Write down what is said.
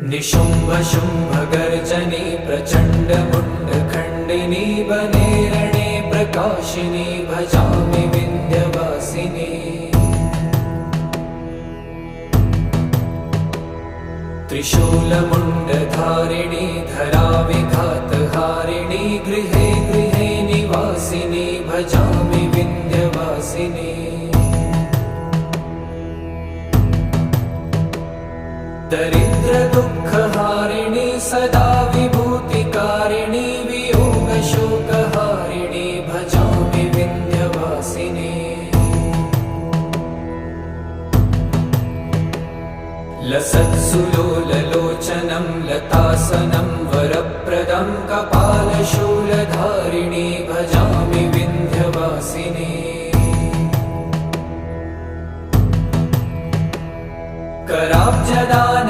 निशुम्भ शुम्भ गर्जनी प्रचण्ड मुण्डखण्डिनी वने रणे प्रकाशिनी भजामि विन्ध्यवासिनी। त्रिशूलमुण्डधारिणी धराविघातहारिणी गृहे गृहे निवासिनी भजामि विन्ध्यवासिनी। दरिद्र दुःखहारिणी सदा विभूतिकारिणी वियोगशोकहारिणी भजामि विन्ध्यवासिनी। लसत्सुलोललोचनं लतासनं वरप्रदं कपालशूलधारिणी भजामि विन्ध्यवासिनी। कराब्जदान